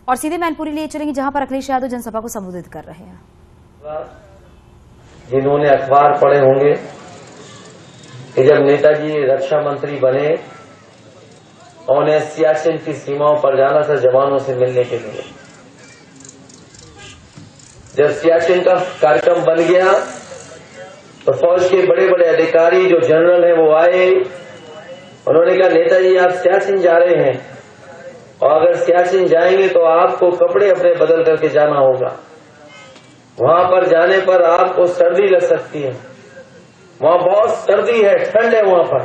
और सीधे मैनपुरी लिए चलेंगे, जहां पर अखिलेश यादव जनसभा को संबोधित कर रहे हैं। जिन्होंने अखबार पढ़े होंगे कि जब नेताजी रक्षा मंत्री बने और उन्हें सियाचिन की सीमाओं पर जाना था जवानों से मिलने के लिए। जब सियाचिन का कार्यक्रम बन गया तो फौज के बड़े बड़े अधिकारी जो जनरल हैं वो आए। उन्होंने कहा, नेताजी आप सियाचिन जा रहे हैं और अगर सियाचिन जाएंगे तो आपको कपड़े अपने बदल करके जाना होगा। वहां पर जाने पर आपको सर्दी लग सकती है, वहां बहुत सर्दी है, ठंड है वहां पर।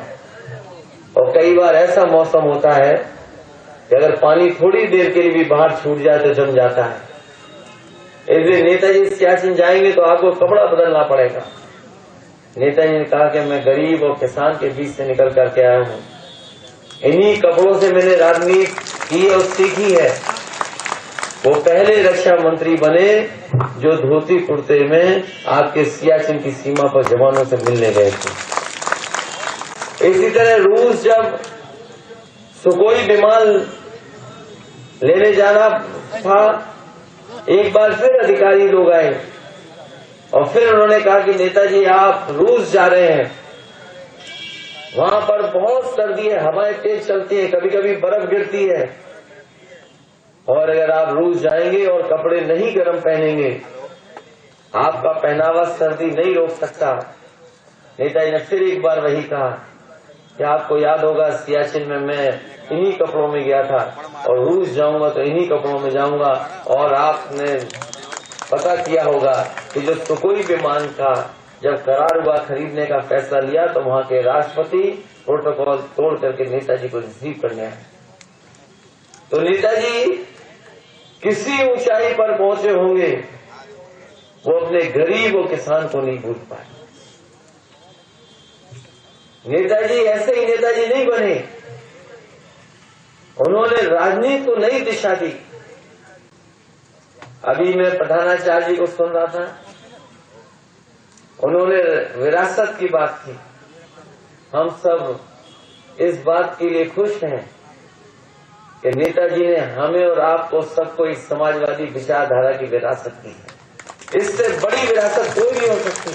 और कई बार ऐसा मौसम होता है कि अगर पानी थोड़ी देर के लिए भी बाहर छूट जाए तो जम जाता है। इसलिए नेताजी सियाचिन जाएंगे तो आपको कपड़ा बदलना पड़ेगा। नेताजी ने कहा कि मैं गरीब और किसान के बीच से निकल करके आया हूं, इन्हीं कपड़ों से मैंने राजनीति की और सीखी है। वो पहले रक्षा मंत्री बने जो धोती कुर्ते में आपके सियाचिन की सीमा पर जवानों से मिलने गए थे। इसी तरह रूस जब सुखोई विमान लेने जाना था, एक बार फिर अधिकारी लोग आए और फिर उन्होंने कहा कि नेताजी आप रूस जा रहे हैं, वहां पर बहुत सर्दी है, हवाएं तेज चलती है, कभी कभी बर्फ गिरती है, और अगर आप रूस जाएंगे और कपड़े नहीं गर्म पहनेंगे, आपका पहनावा सर्दी नहीं रोक सकता। नेताजी ने फिर एक बार वही कहा कि आपको याद होगा सियाचिन में मैं इन्हीं कपड़ों में गया था और रूस जाऊंगा तो इन्हीं कपड़ों में जाऊंगा। और आपने पता किया होगा कि जो सुखोई विमान का जब करार हुआ खरीदने का फैसला लिया तो वहां के राष्ट्रपति प्रोटोकॉल तोड़ करके नेताजी को रिसीव करने आए। तो नेताजी किसी ऊंचाई पर पहुंचे होंगे, वो अपने गरीब और किसान को नहीं भूल पाए। नेताजी ऐसे ही नेताजी नहीं बने, उन्होंने राजनीति को नई दिशा दी। अभी मैं प्रधानाचार्य जी को सुन रहा था, उन्होंने विरासत की बात की। हम सब इस बात के लिए खुश हैं कि नेताजी ने हमें और आपको सबको इस समाजवादी विचारधारा की विरासत दी है। इससे बड़ी विरासत कोई नहीं हो सकती।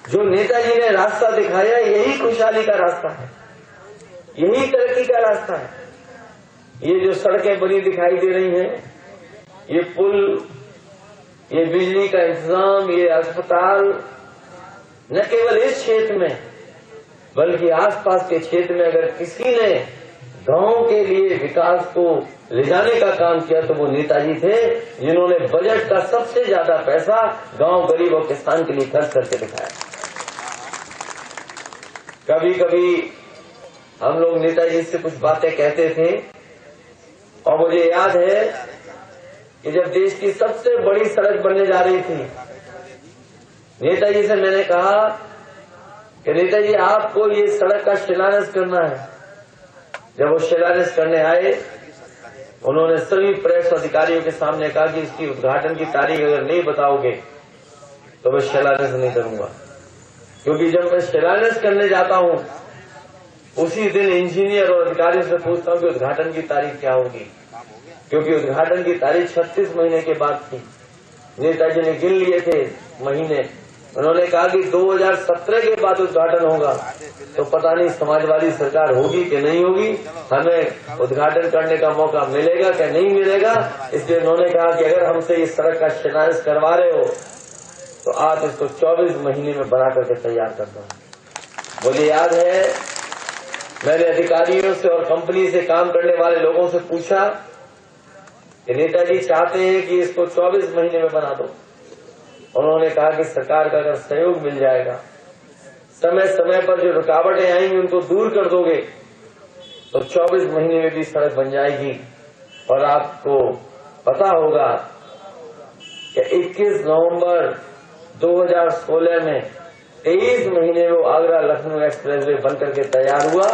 जो नेताजी ने रास्ता दिखाया, यही खुशहाली का रास्ता है, यही तरक्की का रास्ता है। ये जो सड़कें बनी दिखाई दे रही हैं, ये पुल, ये बिजली का इंतजाम, ये अस्पताल, न केवल इस क्षेत्र में बल्कि आसपास के क्षेत्र में अगर किसी ने गांव के लिए विकास को ले जाने का काम किया तो वो नेताजी थे, जिन्होंने बजट का सबसे ज्यादा पैसा गांव, गरीब और किसान के लिए खर्च करके दिखाया। कभी कभी हम लोग नेताजी से कुछ बातें कहते थे और मुझे याद है कि जब देश की सबसे बड़ी सड़क बनने जा रही थी, नेताजी से मैंने कहा कि नेताजी आपको ये सड़क का शिलान्यास करना है। जब वो शिलान्यास करने आए, उन्होंने सभी प्रेस अधिकारियों के सामने कहा कि इसकी उद्घाटन की तारीख अगर नहीं बताओगे तो मैं शिलान्यास नहीं करूंगा। क्योंकि जब मैं शिलान्यास करने जाता हूं उसी दिन इंजीनियर और अधिकारियों से पूछता हूं कि उद्घाटन की तारीख क्या होगी, क्योंकि उद्घाटन की तारीख 36 महीने के बाद थी। नेताजी ने गिन लिए थे महीने, उन्होंने कहा कि 2017 के बाद उद्घाटन होगा, तो पता नहीं समाजवादी सरकार होगी कि नहीं होगी, हमें उद्घाटन करने का मौका मिलेगा कि नहीं मिलेगा। इसलिए उन्होंने कहा कि अगर हमसे इस सड़क का शिलान्यास करवा रहे हो तो आप इसको 24 महीने में बना करके तैयार कर दो। मुझे याद है मैंने अधिकारियों से और कंपनी से काम करने वाले लोगों से पूछा कि नेताजी चाहते हैं कि इसको 24 महीने में बना दो। उन्होंने कहा कि सरकार का अगर सहयोग मिल जाएगा, समय समय पर जो रुकावटें आएंगी उनको दूर कर दोगे तो 24 महीने में भी सड़क बन जाएगी। और आपको पता होगा कि 21 नवंबर 2016 में 23 महीने में वो आगरा लखनऊ एक्सप्रेसवे बनकर के तैयार हुआ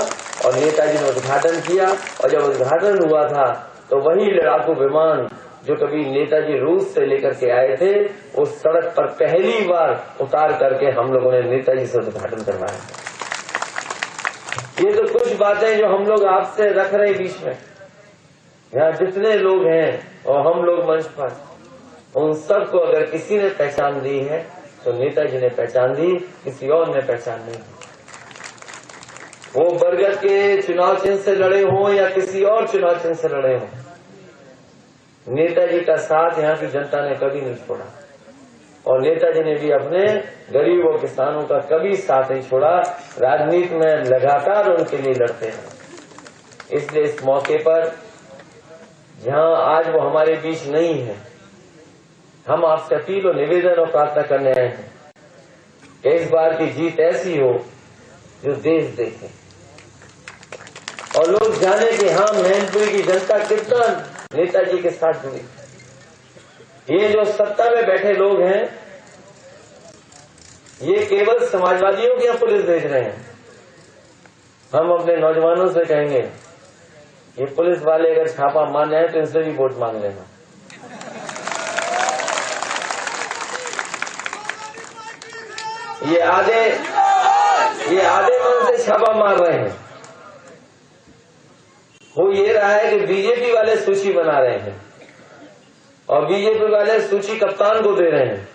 और नेताजी ने उद्घाटन किया। और जब उद्घाटन हुआ था तो वही लड़ाकू विमान जो कभी नेताजी रूस से लेकर के आए थे, उस सड़क पर पहली बार उतार करके हम लोगों ने नेताजी से उद्घाटन करवाया। ये तो कुछ बातें जो हम लोग आपसे रख रहे हैं बीच में। यहाँ जितने लोग हैं और हम लोग मंच पर, उन सबको अगर किसी ने पहचान दी है तो नेताजी ने पहचान दी, किसी और ने पहचान नहीं दी। वो बरगद के चुनाव चिन्ह से लड़े हों या किसी और चुनाव चिन्ह से लड़े हों, नेताजी का साथ यहाँ की जनता ने कभी नहीं छोड़ा और नेताजी ने भी अपने गरीबों किसानों का कभी साथ नहीं छोड़ा। राजनीति में लगातार उनके लिए लड़ते हैं। इसलिए इस मौके पर जहां आज वो हमारे बीच नहीं है, हम आपसे अपील और निवेदन और प्रार्थना करने आए हैं कि इस बार की जीत ऐसी हो जो देश देखे और लोग जाने कि हाँ, मैनपुरी की जनता कितना नेताजी के साथ जुड़ी। ये जो सत्ता में बैठे लोग हैं, ये केवल समाजवादियों की पुलिस भेज रहे हैं। हम अपने नौजवानों से कहेंगे, ये पुलिस वाले अगर छापा मारने आए तो इनसे भी वोट मांग लेना। ये आधे मन से छापा मार रहे हैं। वो ये रहा है कि बीजेपी वाले सूची बना रहे हैं और बीजेपी वाले सूची कप्तान को दे रहे हैं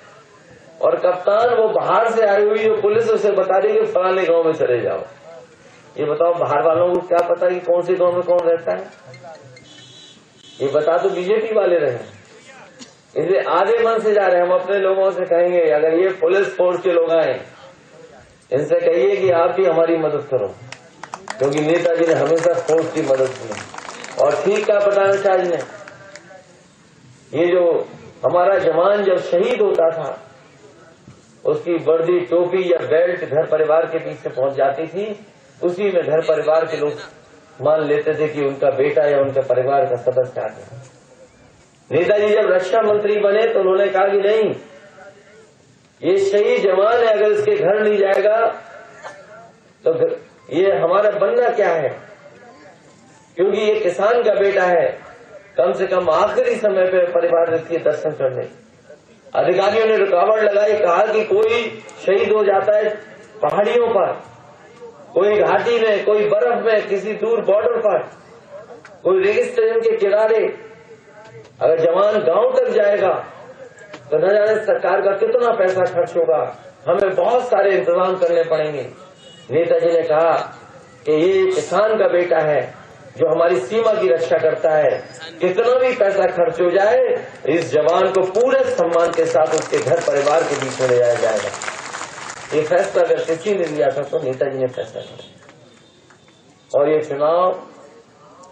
और कप्तान वो बाहर से आई हुई जो पुलिस उसे बता रही है कि फलाने गांव में चले जाओ। ये बताओ, बाहर वालों को क्या पता कि कौन से गांव में कौन रहता है? ये बता तो बीजेपी वाले रहे। इसलिए आधे मन से जा रहे हैं। हम अपने लोगों से कहेंगे, अगर ये पुलिस फोर्स के लोग आए, इनसे कहिए कि आप भी हमारी मदद करो, क्योंकि नेताजी ने हमेशा फोर्स की मदद की। और ठीक कहा प्रधानाचार्य ने, ये जो हमारा जवान जब शहीद होता था, उसकी वर्दी, टोपी या बेल्ट घर परिवार के पीछे पहुंच जाती थी, उसी में घर परिवार के लोग मान लेते थे कि उनका बेटा या उनके परिवार का सदस्य आ गया। नेताजी जब रक्षा मंत्री बने तो उन्होंने कहा कि नहीं, ये शहीद जवान है, अगर इसके घर नहीं जाएगा तो ये हमारा बनना क्या है, क्योंकि ये किसान का बेटा है। कम से कम आखिरी समय पे परिवार इसके दर्शन करने। अधिकारियों ने रुकावट लगाई, कहा कि कोई शहीद हो जाता है पहाड़ियों पर, कोई घाटी में, कोई बर्फ में, किसी दूर बॉर्डर पर, कोई रेगिस्तान के किनारे। अगर जवान गांव तक जाएगा तो न जाने सरकार का कितना पैसा खर्च होगा, हमें बहुत सारे इंतजाम करने पड़ेंगे। नेताजी ने कहा कि ये किसान का बेटा है जो हमारी सीमा की रक्षा करता है, कितना भी पैसा खर्च हो जाए, इस जवान को पूरे सम्मान के साथ उसके घर परिवार के बीच में ले जाया जाएगा। ये फैसला अगर किसी ने लिया था तो नेताजी ने फैसला किया। और ये चुनाव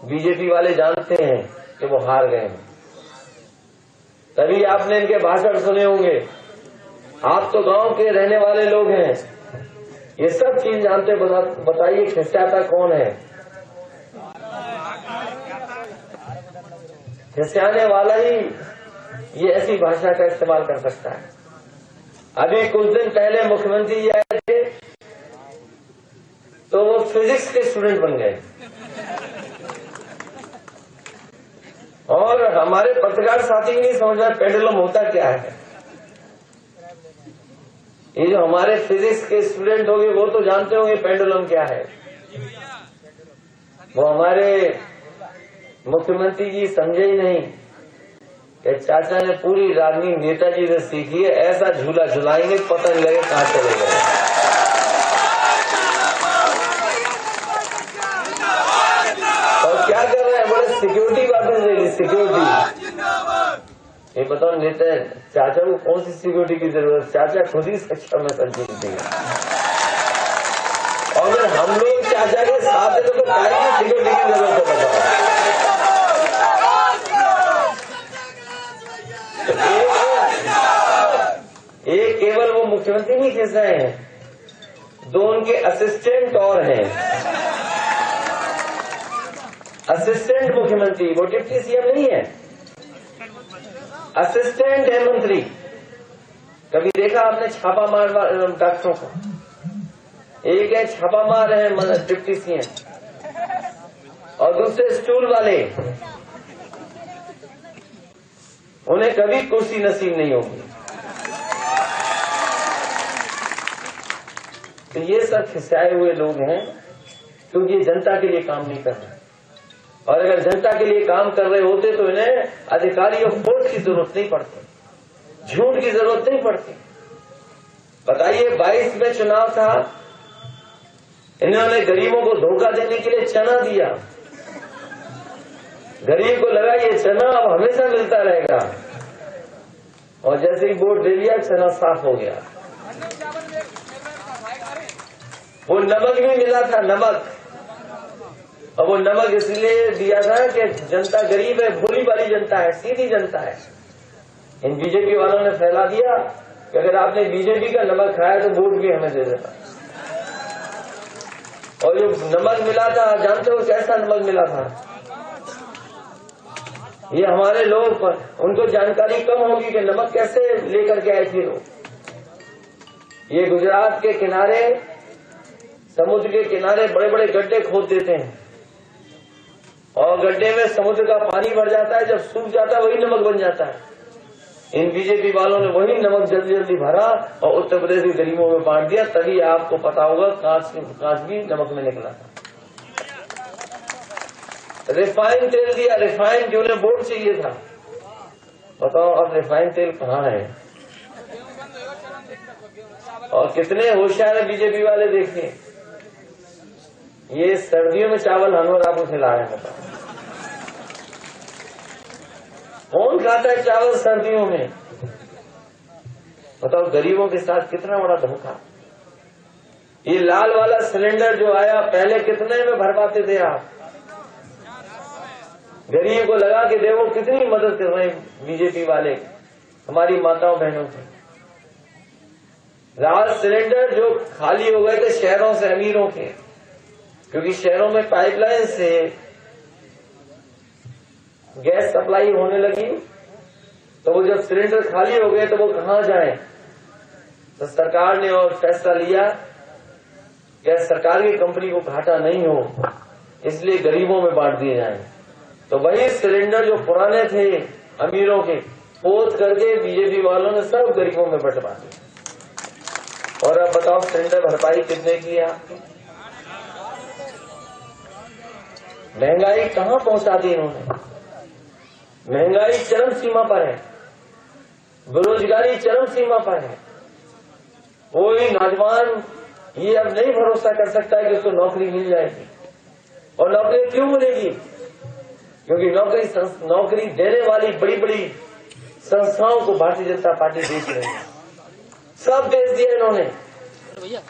बीजेपी वाले जानते हैं कि वो हार गए हैं, तभी आपने इनके भाषण सुने होंगे। आप तो गांव के रहने वाले लोग हैं, ये सब चीज जानते। बताइए खिस्साता कौन है? खिस्साने वाला ही ये ऐसी भाषा का इस्तेमाल कर सकता है। अभी कुछ दिन पहले मुख्यमंत्री जी आए थे तो वो फिजिक्स के स्टूडेंट बन गए और हमारे पत्रकार साथी नहीं समझ रहे पेंडुलम होता क्या है। ये जो हमारे फिजिक्स के स्टूडेंट होंगे वो तो जानते होंगे पेंडुलम क्या है। वो हमारे मुख्यमंत्री जी समझे ही नहीं कि चाचा ने पूरी राजनीति नेताजी से सीखी है। ऐसा झूला झुलाएंगे पता नहीं लगे कहां चले गए। और क्या कर रहे हैं? बोले सिक्योरिटी वापस ले ली, सिक्योरिटी। ये बताओ नेता चाचा को कौन सी सिक्योरिटी की जरूरत? चाचा खुद ही शिक्षा में संजीवती है। और अगर हम लोग चाचा के साथ है तो क्या सिक्योरिटी की जरूरत है? बताओ। एक केवल वो मुख्यमंत्री नहीं खिस रहे हैं, दो उनके असिस्टेंट और हैं। असिस्टेंट मुख्यमंत्री, वो डिप्टी सीएम नहीं है, असिस्टेंट है मंत्री। कभी देखा आपने छापा मार डॉक्टरों को? एक है छापा मार रहे हैं डिप्टी सीएम और दूसरे स्टूल वाले, उन्हें कभी कुर्सी नसीब नहीं होगी। तो ये सब खिसाए हुए लोग हैं क्योंकि ये जनता के लिए काम नहीं कर रहे। और अगर जनता के लिए काम कर रहे होते तो इन्हें अधिकारियों फोर्स की जरूरत नहीं पड़ती, झूठ की जरूरत नहीं पड़ती। बताइए 22 में चुनाव था, इन्होंने गरीबों को धोखा देने के लिए चना दिया। गरीब को लगा ये चना अब हमेशा मिलता रहेगा, और जैसे ही वोट दे दिया चना साफ हो गया। वो नमक भी मिला था, नमक, और वो नमक इसलिए दिया था कि जनता गरीब है, भोली वाली जनता है, सीधी जनता है। इन बीजेपी वालों ने फैला दिया कि अगर आपने बीजेपी का नमक खाया तो वोट भी हमें दे देना। और जो नमक मिला था, जानते हो कैसा नमक मिला था? ये हमारे लोग पर उनको जानकारी कम होगी कि नमक कैसे लेकर के आए थे लोग। ये गुजरात के किनारे, समुद्र के किनारे बड़े बड़े गड्ढे खोद देते हैं, और गड्ढे में समुद्र का पानी भर जाता है, जब सूख जाता है वही नमक बन जाता है। इन बीजेपी वालों ने वही नमक जल्दी जल्दी भरा और उत्तर प्रदेश के गरीबों में बांट दिया। तभी आपको पता होगा कांच भी नमक में निकला था। रिफाइंड तेल दिया, रिफाइंड जो उन्हें वोट चाहिए था। बताओ अब रिफाइंड तेल कहाँ है? और कितने होशियार है बीजेपी वाले, देखिए ये सर्दियों में चावल हम और आपको खिला रहे हैं। बताओ कौन खाता है चावल सर्दियों में? बताओ गरीबों के साथ कितना बड़ा धोखा। ये लाल वाला सिलेंडर जो आया, पहले कितने में भर पाते थे आप? गरीब को लगा कि देखो कितनी मदद कर रहे हैं बीजेपी वाले हमारी माताओं बहनों की। लाल सिलेंडर जो खाली हो गए थे शहरों से अमीरों के, क्योंकि शहरों में पाइपलाइन से गैस सप्लाई होने लगी, तो वो जब सिलेंडर खाली हो गए तो वो कहाँ जाए? तो सरकार ने और फैसला लिया कि सरकार की कंपनी को घाटा नहीं हो, इसलिए गरीबों में बांट दिए जाएं। तो वही सिलेंडर जो पुराने थे अमीरों के, खोद करके बीजेपी वालों ने सब गरीबों में बंटवा दिए। और अब बताओ सिलेंडर भरपाई कितने की है आपकी? महंगाई कहाँ पहुंचा दी इन्होंने? महंगाई चरम सीमा पर है, बेरोजगारी चरम सीमा पर है। कोई नौजवान ये अब नहीं भरोसा कर सकता है कि उसको नौकरी मिल जाएगी। और नौकरी क्यों मिलेगी? क्योंकि नौकरी देने वाली बड़ी बड़ी संस्थाओं को भारतीय जनता पार्टी बेच रही है। सब बेच दिया इन्होंने।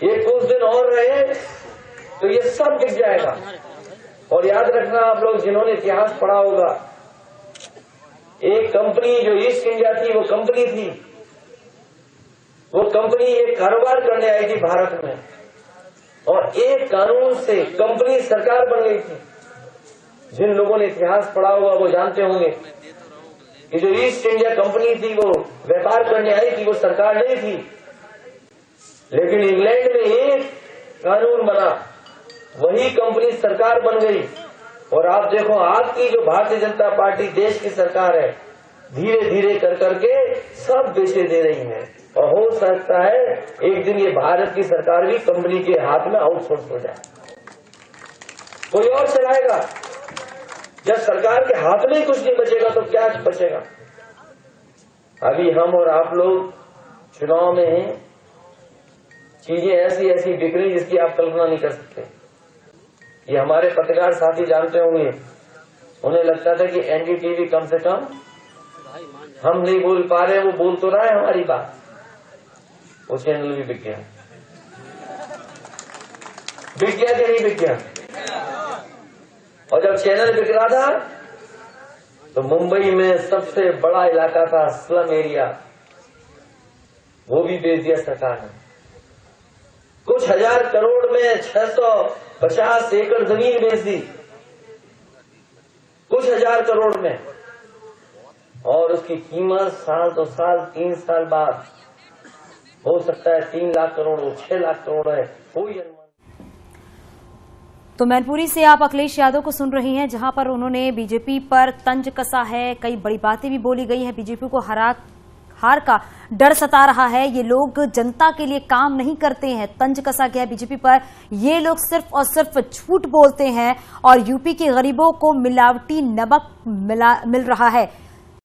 ये कुछ दिन और रहे तो ये सब बिक जाएगा। और याद रखना आप लोग जिन्होंने इतिहास पढ़ा होगा, एक कंपनी जो ईस्ट इंडिया थी, वो कंपनी थी, वो कंपनी एक कारोबार करने आई थी भारत में, और एक कानून से कंपनी सरकार बन गई थी। जिन लोगों ने इतिहास पढ़ा होगा वो जानते होंगे कि जो ईस्ट इंडिया कंपनी थी वो व्यापार करने आई थी, वो सरकार नहीं थी। लेकिन इंग्लैंड में एक कानून बना, वही कंपनी सरकार बन गई। और आप देखो आपकी जो भारतीय जनता पार्टी देश की सरकार है, धीरे धीरे कर करके सब बेचे दे रही है। और हो सकता है एक दिन ये भारत की सरकार भी कंपनी के हाथ में आउटसोर्स हो जाए, कोई और चलाएगा। जब सरकार के हाथ में ही कुछ नहीं बचेगा तो क्या बचेगा? अभी हम और आप लोग चुनाव में हैं, चीजें ऐसी ऐसी बिक रही जिसकी आप कल्पना नहीं कर सकते। ये हमारे पत्रकार साथी जानते होंगे, उन्हें लगता था कि एनडीटीवी कम से कम हम नहीं बोल पा रहे, वो बोल तो रहा है हमारी बात। वो चैनल भी बिक गया। बिक गया कि नहीं बिक गया? और जब चैनल बिक रहा था तो मुंबई में सबसे बड़ा इलाका था स्लम एरिया, वो भी बेच दिया सरकार ने। कुछ हजार करोड़ में 650 एकड़ जमीन बेच दी, कुछ हजार करोड़ में। और उसकी कीमत साल 2 साल 3 साल बाद हो सकता है 3 लाख करोड़ हो, 6 लाख करोड़ है, कोई अनुमान। तो मैनपुरी से आप अखिलेश यादव को सुन रही हैं, जहां पर उन्होंने बीजेपी पर तंज कसा है, कई बड़ी बातें भी बोली गई हैं, बीजेपी को हार का डर सता रहा है। ये लोग जनता के लिए काम नहीं करते हैं। तंज कसा गया बीजेपी पर। ये लोग सिर्फ और सिर्फ झूठ बोलते हैं और यूपी के गरीबों को मिलावटी नमक मिल रहा है।